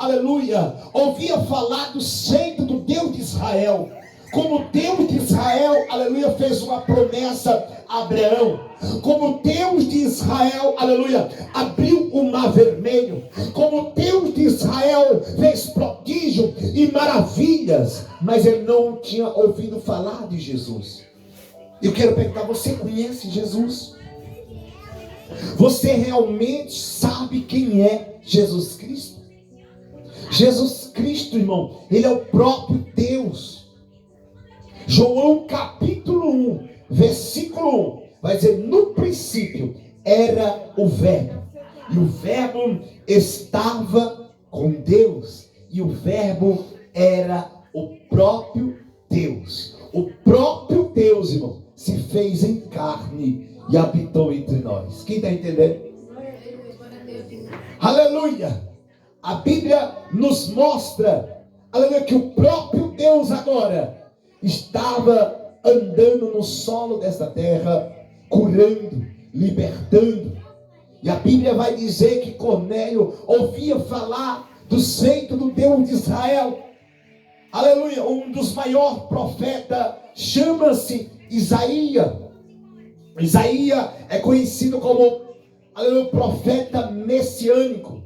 aleluia, ouvia falar do seio do Deus de Israel. Como Deus de Israel, aleluia, fez uma promessa a Abraão. Como Deus de Israel, aleluia, abriu o mar vermelho. Como Deus de Israel fez prodígio e maravilhas. Mas ele não tinha ouvido falar de Jesus. Eu quero perguntar, você conhece Jesus? Você realmente sabe quem é Jesus Cristo? Jesus Cristo, irmão, ele é o próprio Deus. João capítulo 1, versículo 1, vai dizer: no princípio era o verbo, e o verbo estava com Deus, e o verbo era o próprio Deus. O próprio Deus, irmão, se fez em carne e habitou entre nós. Quem está entendendo? Aleluia! A Bíblia nos mostra, aleluia, que o próprio Deus agora estava andando no solo desta terra, curando, libertando. E a Bíblia vai dizer que Cornélio ouvia falar do seio do Deus de Israel. Aleluia, um dos maiores profetas chama-se Isaías. Isaías é conhecido como, aleluia, profeta messiânico.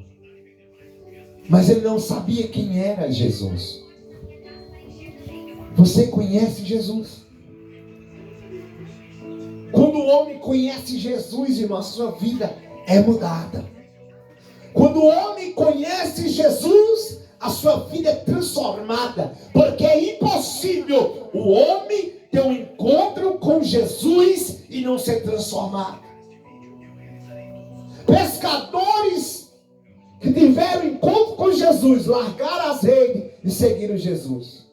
Mas ele não sabia quem era Jesus. Você conhece Jesus? Quando o homem conhece Jesus, irmão, a sua vida é mudada. Quando o homem conhece Jesus, a sua vida é transformada. Porque é impossível o homem ter um encontro com Jesus e não ser transformado. Pescadores que tiveram encontro com Jesus, largaram as redes e seguiram Jesus.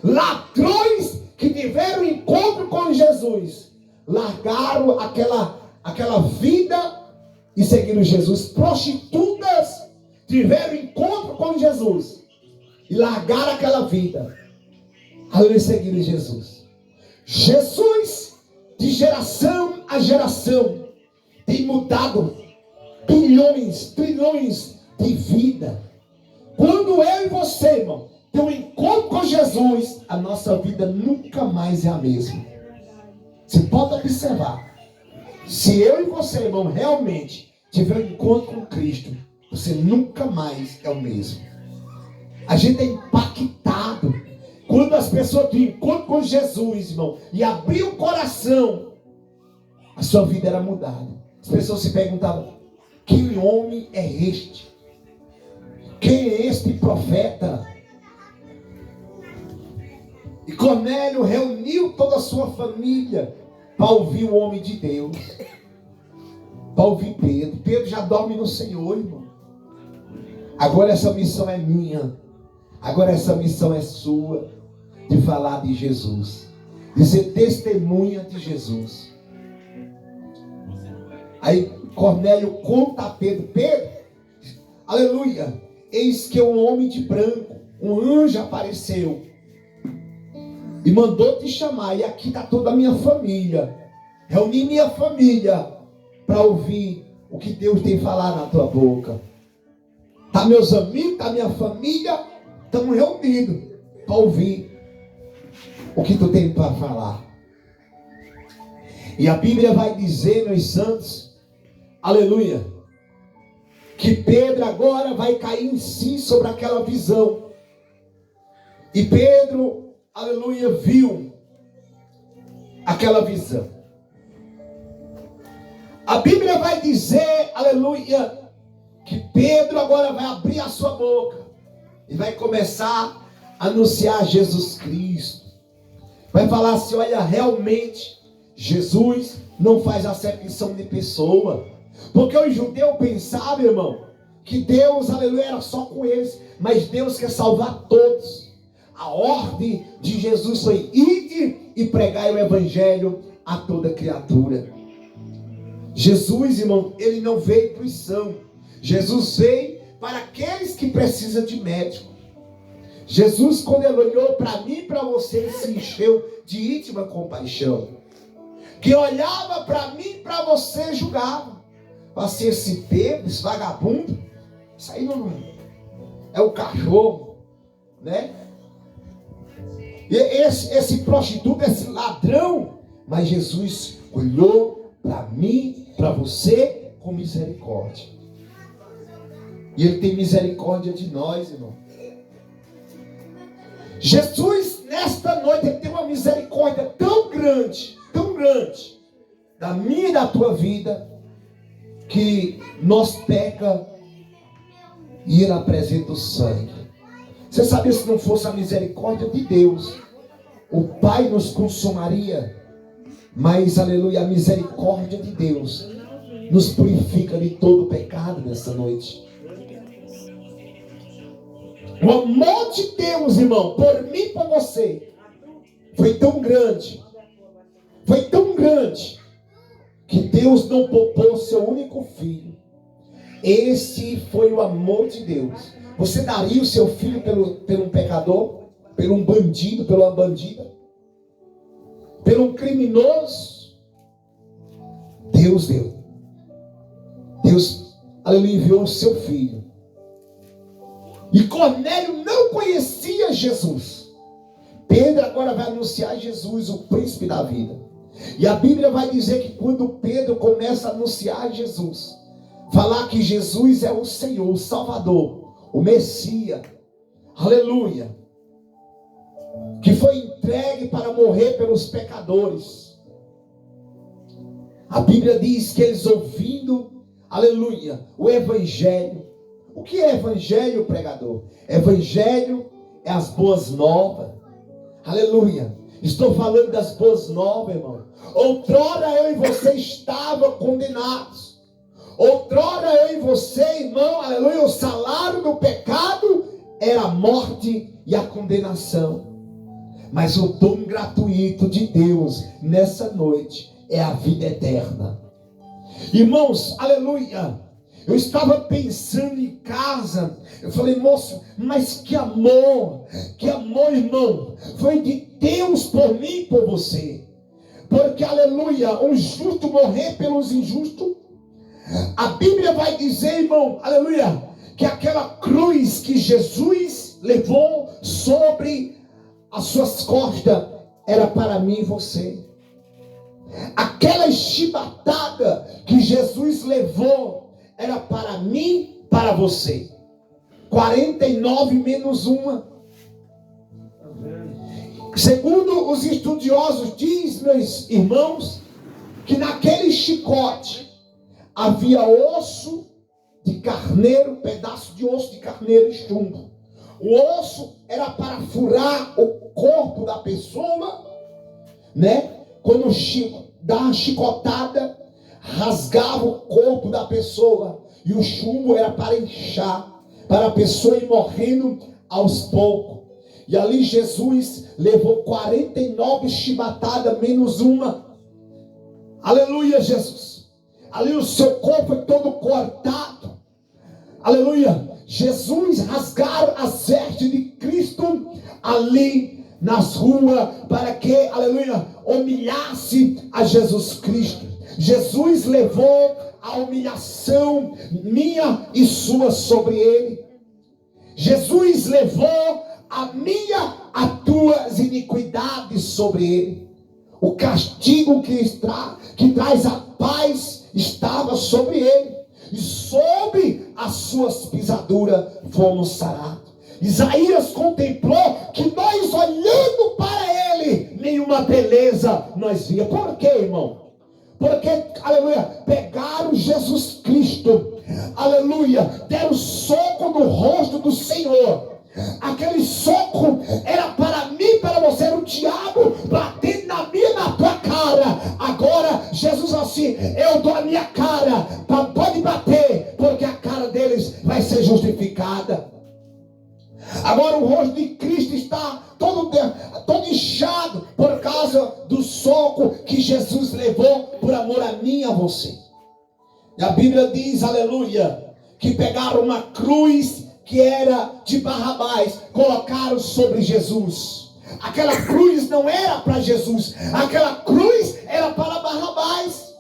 Ladrões que tiveram encontro com Jesus, largaram aquela vida e seguiram Jesus. Prostitutas tiveram encontro com Jesus e largaram aquela vida, aí seguiram Jesus. Jesus, de geração a geração, tem mudado bilhões, trilhões de vida. Quando eu e você, irmão, ter um encontro com Jesus, a nossa vida nunca mais é a mesma. Você pode observar. Se eu e você, irmão, realmente tiver um encontro com Cristo, você nunca mais é o mesmo. A gente é impactado quando as pessoas têm encontro com Jesus, irmão, e abriu o coração, a sua vida era mudada. As pessoas se perguntavam: que homem é este? Quem é este profeta? E Cornélio reuniu toda a sua família para ouvir o homem de Deus, para ouvir Pedro. Pedro já dorme no Senhor, irmão. Agora essa missão é minha. Agora essa missão é sua, de falar de Jesus, de ser testemunha de Jesus. Aí Cornélio conta a Pedro: Pedro, aleluia, eis que um homem de branco, um anjo apareceu e mandou te chamar, e aqui está toda a minha família. Reuni minha família para ouvir o que Deus tem falado na tua boca. Tá, meus amigos, tá minha família, estamos reunidos para ouvir o que tu tem para falar. E a Bíblia vai dizer, meus santos, aleluia, que Pedro agora vai cair em si sobre aquela visão. E Pedro, aleluia, viu aquela visão. A Bíblia vai dizer, aleluia, que Pedro agora vai abrir a sua boca e vai começar a anunciar Jesus Cristo. Vai falar assim: olha, realmente Jesus não faz acepção de pessoa. Porque os judeus pensavam, irmão, que Deus, aleluia, era só com eles. Mas Deus quer salvar todos. A ordem de Jesus foi: ide e pregai o evangelho a toda criatura. Jesus, irmão, ele não veio para os sãos. Jesus veio para aqueles que precisam de médico. Jesus, quando ele olhou para mim e para você, ele se encheu de íntima compaixão. Que olhava para mim e para você, julgava. Para ser esse Pedro, esse vagabundo, isso aí é o cachorro, né? E esse prostituto, esse ladrão, mas Jesus olhou para mim, para você, com misericórdia. E Ele tem misericórdia de nós, irmão. Jesus, nesta noite, Ele tem uma misericórdia tão grande, da minha e da tua vida, que nós peca e Ele apresenta o sangue. Você sabia, se não fosse a misericórdia de Deus, o Pai nos consumaria? Mas, aleluia, a misericórdia de Deus nos purifica de todo pecado nessa noite. O amor de Deus, irmão, por mim e por você, foi tão grande, que Deus não poupou seu único filho. Esse foi o amor de Deus. Você daria o seu filho pelo um pecador? Pelo um bandido, pela uma bandida? Pelo um criminoso? Deus deu. Deus, aleluia, enviou o seu filho. E Cornélio não conhecia Jesus. Pedro agora vai anunciar Jesus, o príncipe da vida. E a Bíblia vai dizer que quando Pedro começa a anunciar Jesus, falar que Jesus é o Senhor, o Salvador, o Messias, aleluia, que foi entregue para morrer pelos pecadores. A Bíblia diz que eles ouvindo, aleluia, o Evangelho. O que é Evangelho, pregador? Evangelho é as boas novas. Aleluia. Estou falando das boas novas, irmão. Outrora eu e você estava condenados. Outrora eu e você, irmão, aleluia, o salário do pecado era a morte e a condenação. Mas o dom gratuito de Deus nessa noite é a vida eterna. Irmãos, aleluia. Eu estava pensando em casa. Eu falei, moço, mas que amor, irmão, foi de Deus por mim e por você. Porque, aleluia, um justo morrer pelos injustos. A Bíblia vai dizer, irmão, aleluia, que aquela cruz que Jesus levou sobre as suas costas era para mim e você. Aquela chibatada que Jesus levou era para mim, para você. 49 menos uma. Segundo os estudiosos, diz, meus irmãos, que naquele chicote havia osso de carneiro, pedaço de osso de carneiro e chumbo. O osso era para furar o corpo da pessoa, né? Quando dava uma chicotada, rasgava o corpo da pessoa. E o chumbo era para inchar, para a pessoa ir morrendo aos poucos. E ali Jesus levou 49 chibatadas menos uma. Aleluia, Jesus. Ali o seu corpo foi todo cortado. Aleluia. Jesus rasgaram as vestes de Cristo ali nas ruas para que, aleluia, humilhasse a Jesus Cristo. Jesus levou a humilhação minha e sua sobre ele. Jesus levou a minha, a tuas iniquidades sobre ele. O castigo que traz a paz estava sobre ele. E sob as suas pisaduras fomos sarados. Isaías contemplou que nós, olhando para ele, nenhuma beleza nós via. Por quê, irmão? Porque, aleluia, pegaram Jesus Cristo, aleluia, deram soco no rosto do Senhor. Aquele soco era para mim, para você, era o diabo batendo na minha e na tua cara. Agora, Jesus assim, eu dou a minha cara, pode bater, porque a cara deles vai ser justificada. Agora o rosto de Cristo está todo inchado por causa do soco que Jesus levou por amor a mim e a você. E a Bíblia diz, aleluia, que pegaram uma cruz que era de Barrabás, colocaram sobre Jesus. Aquela cruz não era para Jesus, aquela cruz era para Barrabás.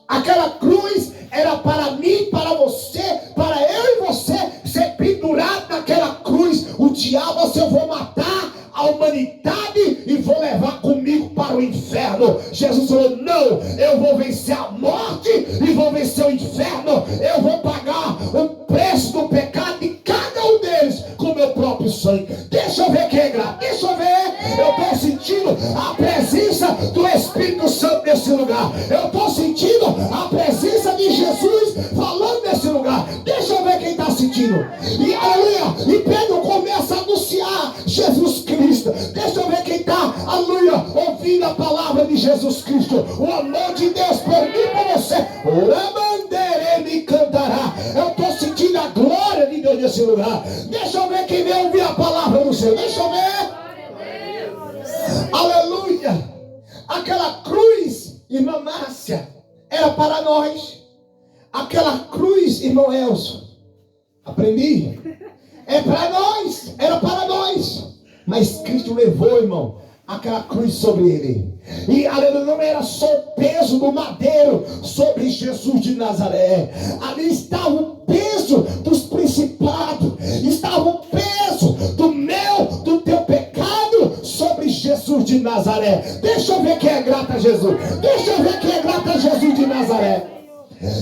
Aquela cruz era para mim, para você, para eu e você ser pendurado naquela cruz, o diabo, assim, eu vou matar a humanidade e vou levar comigo para o inferno. Jesus falou, não, eu vou vencer a morte e vou vencer o inferno. Eu vou pagar o preço do pecado de cada um deles com o meu próprio sangue. Deixa eu ver quem é grato, deixa eu ver. Eu estou sentindo a presença do Espírito Santo nesse lugar. Eu estou sentindo a presença de Jesus falando nesse lugar. Deixa eu ver quem está sentindo. E aleluia, e Pedro começa a anunciar Jesus Cristo. Deixa eu ver quem está, aleluia, ouvindo a palavra de Jesus Cristo. O amor de Deus por mim e por você. Me cantará. Eu estou sentindo a glória de Deus nesse lugar. Deixa eu ver quem vem ouvir a palavra do Senhor. Deixa eu ver. Aleluia. Aquela cruz, irmã Márcia, era para nós. Aquela cruz, irmão Elson, aprendi, é para nós, era para nós. Mas Cristo levou, irmão, aquela cruz sobre ele. E aleluia, não era só o peso do madeiro sobre Jesus de Nazaré. Ali estava o peso dos principados, estava o peso do meu, do teu pecado sobre Jesus de Nazaré. Deixa eu ver quem é grato a Jesus. Deixa eu ver quem é grato a Jesus de Nazaré.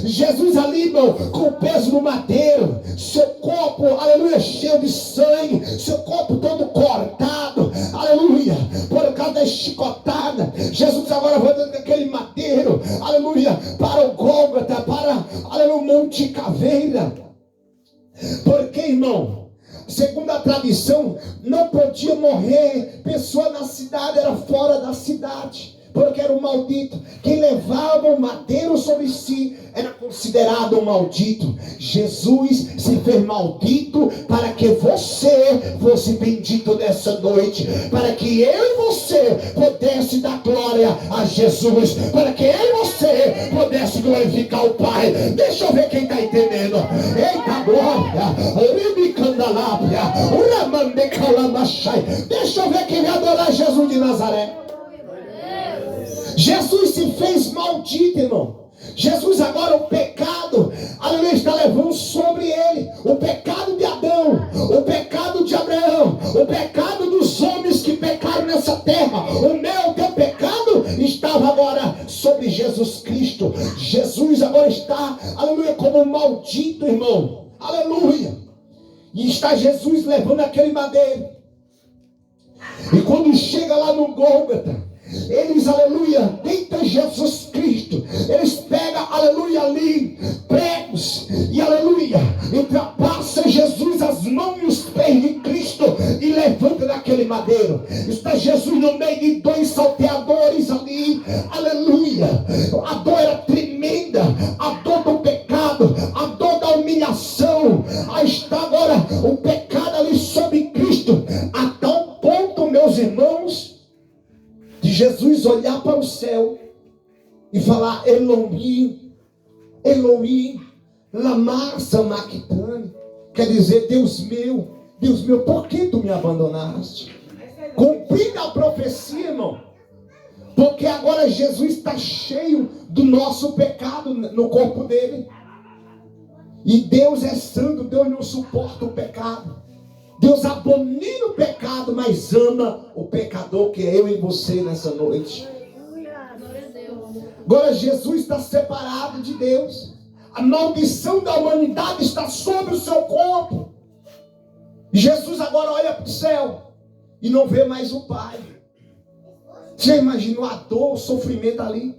Jesus ali, irmão, com o peso do madeiro, seu corpo, aleluia, cheio de sangue, seu corpo todo cortado, aleluia, por causa da chicotada. Jesus agora vai dando aquele madeiro, aleluia, para o Gólgota, para, aleluia, o Monte Caveira. Porque, irmão, segundo a tradição, não podia morrer pessoa na cidade, era fora da cidade, porque era um maldito. Quem levava o madeiro sobre si era considerado um maldito. Jesus se fez maldito para que você fosse bendito nessa noite, para que eu e você pudesse dar glória a Jesus, para que eu e você pudesse glorificar o Pai. Deixa eu ver quem está entendendo. Eita glória. Deixa eu ver quem vai adorar Jesus de Nazaré. Jesus se fez maldito, irmão. Jesus agora, o pecado, aleluia, está levando sobre ele o pecado de Adão, o pecado de Abraão, o pecado dos homens que pecaram nessa terra. O meu, o teu pecado estava agora sobre Jesus Cristo. Jesus agora está, aleluia, como maldito, irmão, aleluia. E está Jesus levando aquele madeiro. E quando chega lá no Gólgota, eles, aleluia, deitam Jesus Cristo. Eles pegam, aleluia, ali pregos e, aleluia, ultrapassa Jesus as mãos e os pés de Cristo e levanta daquele madeiro. Está Jesus no meio de dois salteadores ali, aleluia. A dor era tremenda, a dor do pecado, a dor da humilhação. Aí está agora o pecado ali sobre Cristo, a tal ponto, meus irmãos, de Jesus olhar para o céu e falar: Elohim, Elohim, lama sabachthani. Quer dizer, Deus meu, por que tu me abandonaste? Cumprida a profecia, irmão. Porque agora Jesus está cheio do nosso pecado no corpo dele. E Deus é santo, Deus não suporta o pecado. Deus abomina o pecado, mas ama o pecador, que é eu e você nessa noite. Agora Jesus está separado de Deus. A maldição da humanidade está sobre o seu corpo. Jesus agora olha para o céu e não vê mais o Pai. Você imaginou a dor, o sofrimento ali?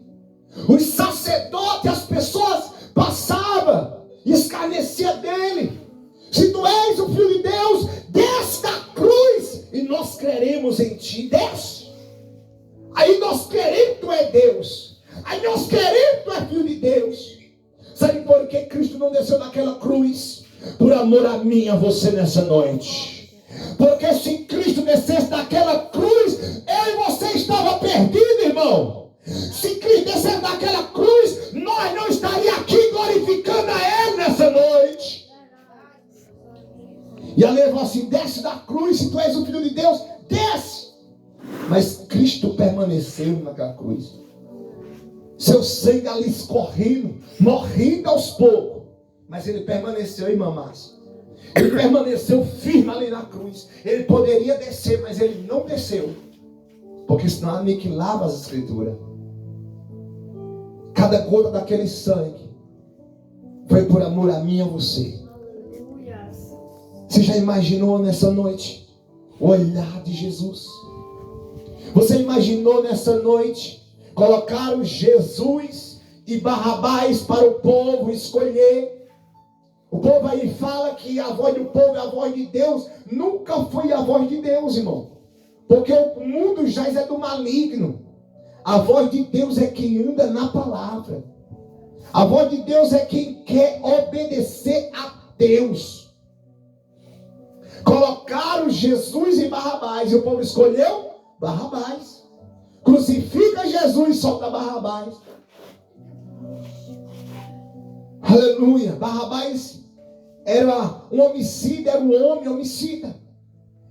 Os sacerdotes, as pessoas passavam e escarneciam dele. Se tu és o Filho de Deus, desce da cruz e nós creremos em ti. Desce. Aí nós queremos que tu é Deus. Aí nós queremos que tu é Filho de Deus. Sabe por que Cristo não desceu daquela cruz? Por amor a mim e a você nessa noite. Porque se Cristo descesse daquela cruz, eu e você estava perdido, irmão. Se Cristo descesse daquela cruz, nós não estaríamos aqui glorificando a Ele nessa noite. E a lei falou assim: desce da cruz, se tu és o Filho de Deus, desce. Mas Cristo permaneceu naquela cruz. Seu sangue ali escorrendo, morrendo aos poucos. Mas ele permaneceu, irmã Márcia. Ele permaneceu firme ali na cruz. Ele poderia descer, mas ele não desceu. Porque senão aniquilava as escrituras. Cada gota daquele sangue foi por amor a mim e a você. Você já imaginou nessa noite o olhar de Jesus? Você imaginou nessa noite colocaram Jesus e Barrabás para o povo escolher? O povo aí fala que a voz do povo é a voz de Deus. Nunca foi a voz de Deus, irmão. Porque o mundo já é do maligno. A voz de Deus é quem anda na palavra. A voz de Deus é quem quer obedecer a Deus. Colocaram Jesus e Barrabás. E o povo escolheu Barrabás. Crucifica Jesus e solta Barrabás. Aleluia. Barrabás era um homicida, era um homem homicida.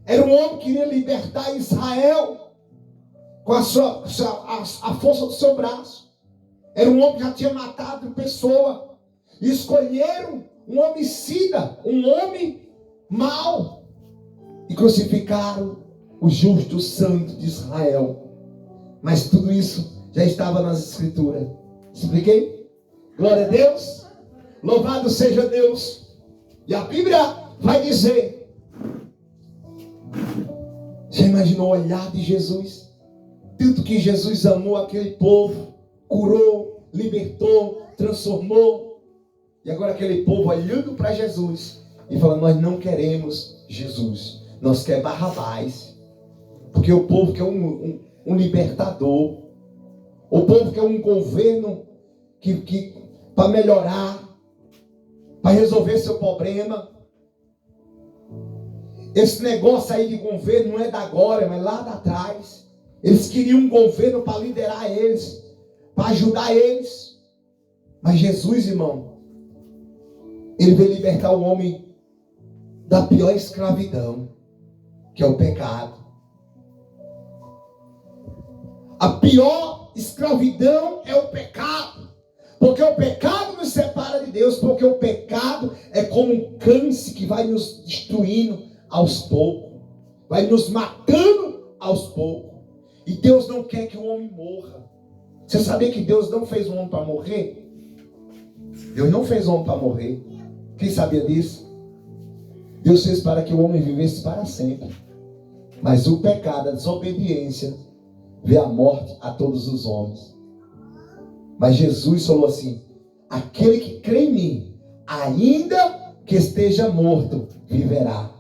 Era um homem que queria libertar Israel com a força do seu braço. Era um homem que já tinha matado pessoa. Escolheram um homicida, um homem mau, e crucificaram o justo santo de Israel. Mas tudo isso já estava nas escrituras. Expliquei? Glória a Deus. Louvado seja Deus. E a Bíblia vai dizer: já imaginou o olhar de Jesus? Tanto que Jesus amou aquele povo, curou, libertou, transformou. E agora aquele povo olhando para Jesus e falando: nós não queremos Jesus, nós queremos Barrabás. Porque o povo quer um libertador. O povo quer um governo que para melhorar, para resolver seu problema. Esse negócio aí de governo não é da agora, mas lá da trás. Eles queriam um governo para liderar eles, para ajudar eles. Mas Jesus, irmão, ele veio libertar o homem da pior escravidão, que é o pecado. A pior escravidão é o pecado. Porque o pecado nos separa de Deus. Porque o pecado é como um câncer que vai nos destruindo aos poucos. Vai nos matando aos poucos. E Deus não quer que o homem morra. Você sabia que Deus não fez o homem para morrer? Deus não fez o homem para morrer. Quem sabia disso? Deus fez para que o homem vivesse para sempre. Mas o pecado, a desobediência, veio a morte a todos os homens. Mas Jesus falou assim: aquele que crê em mim, ainda que esteja morto, viverá.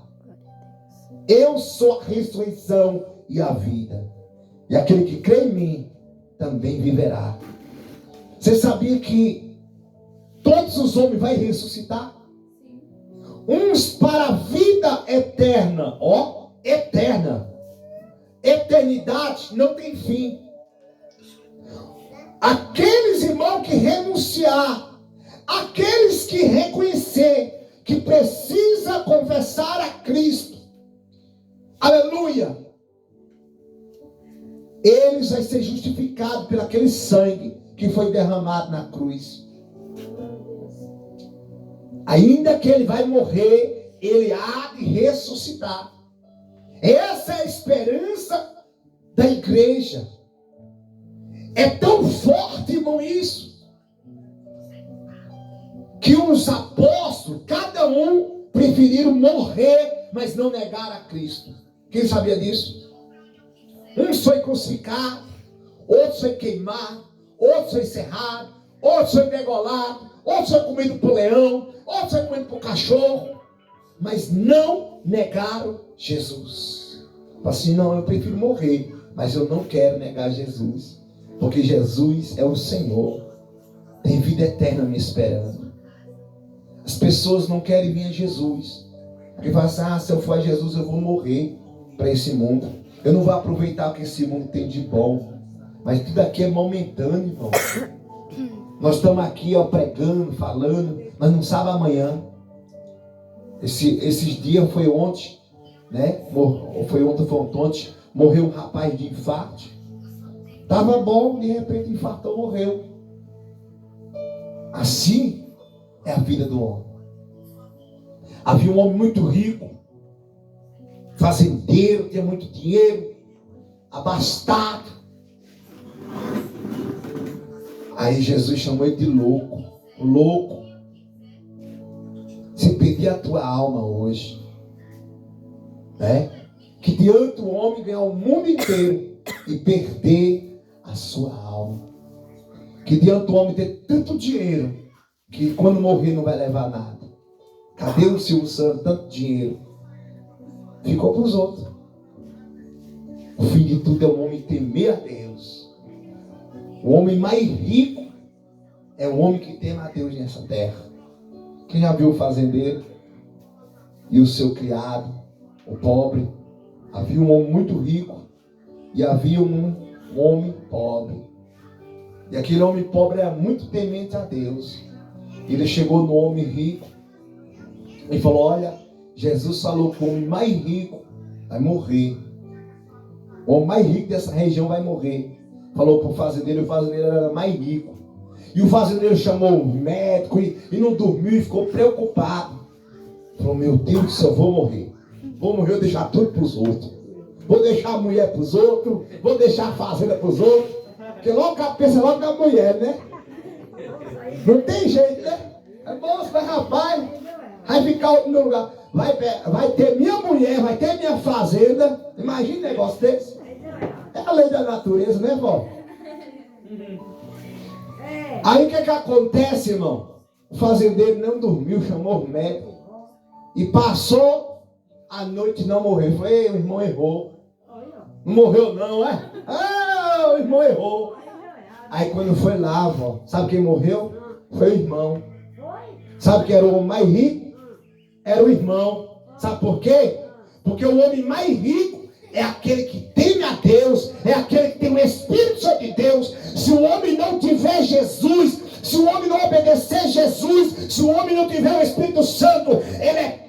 Eu sou a ressurreição e a vida. E aquele que crê em mim também viverá. Você sabia que todos os homens vão ressuscitar? Uns para a vida eterna. Ó, eterna. Eternidade não tem fim. Aqueles irmãos que renunciar, aqueles que reconhecer que precisa confessar a Cristo, aleluia, eles vão ser justificados pelo aquele sangue que foi derramado na cruz. Ainda que ele vai morrer, ele há de ressuscitar. Essa é a esperança da igreja. É tão forte, irmão, isso, que os apóstolos, cada um preferiram morrer, mas não negar a Cristo. Quem sabia disso? Uns foi crucificado, outros foi queimado, outros foi encerrado, outros foi degolado, outros foi comido por leão, outros foi comido por cachorro, mas não negaram Jesus. Assim, não, eu prefiro morrer, mas eu não quero negar Jesus, porque Jesus é o Senhor, tem vida eterna me esperando. As pessoas não querem vir a Jesus, porque falam assim: se eu for a Jesus eu vou morrer para esse mundo. Eu não vou aproveitar o que esse mundo tem de bom. Mas tudo aqui é momentâneo, irmão. Nós estamos aqui, ó, pregando, falando, mas não sabe amanhã. Esses dias foi ontem, né? Foi ontem, morreu um rapaz de infarto. Estava bom, de repente infartou, morreu. Assim é a vida do homem. Havia um homem muito rico, fazendeiro, tinha muito dinheiro, abastado. Aí Jesus chamou ele de louco. Louco. Se perder a tua alma hoje, né? Que adianta o homem ganhar o mundo inteiro e perder a sua alma? Que adianta o homem ter tanto dinheiro que quando morrer não vai levar nada? Cadê o Silvio Santos? Tanto dinheiro ficou para os outros. O fim de tudo é o homem temer a Deus. O homem mais rico é o homem que teme a Deus nessa terra. Quem já viu o fazendeiro e o seu criado, o pobre? Havia um homem muito rico e havia um homem pobre. E aquele homem pobre era muito temente a Deus. Ele chegou no homem rico e falou: olha, Jesus falou que o homem mais rico vai morrer. O homem mais rico dessa região vai morrer. Falou para o fazendeiro era mais rico. E o fazendeiro chamou o médico e não dormiu e ficou preocupado. Falou: meu Deus do céu, vou morrer. Vou morrer, eu deixar tudo para os outros. Vou deixar a mulher para os outros. Vou deixar a fazenda para os outros. Porque logo pensa logo na mulher, né? Não tem jeito, né? É moço, mas rapaz, vai ficar no meu lugar. Vai ter minha mulher, vai ter minha fazenda. Imagina um negócio desse. É a lei da natureza, né, vó? Aí o que acontece, irmão? O fazendeiro não dormiu, chamou o médico. E passou a noite e não morreu. Falei: o irmão errou. Não morreu não, é? Ah, o irmão errou. Aí quando foi lá, vó, sabe quem morreu? Foi o irmão. Sabe quem era o homem mais rico? Era o irmão. Sabe por quê? Porque o homem mais rico é aquele que teme a Deus, é aquele que tem o Espírito Santo de Deus. Se o homem não tiver Jesus, se o homem não obedecer Jesus, se o homem não tiver o Espírito Santo, ele é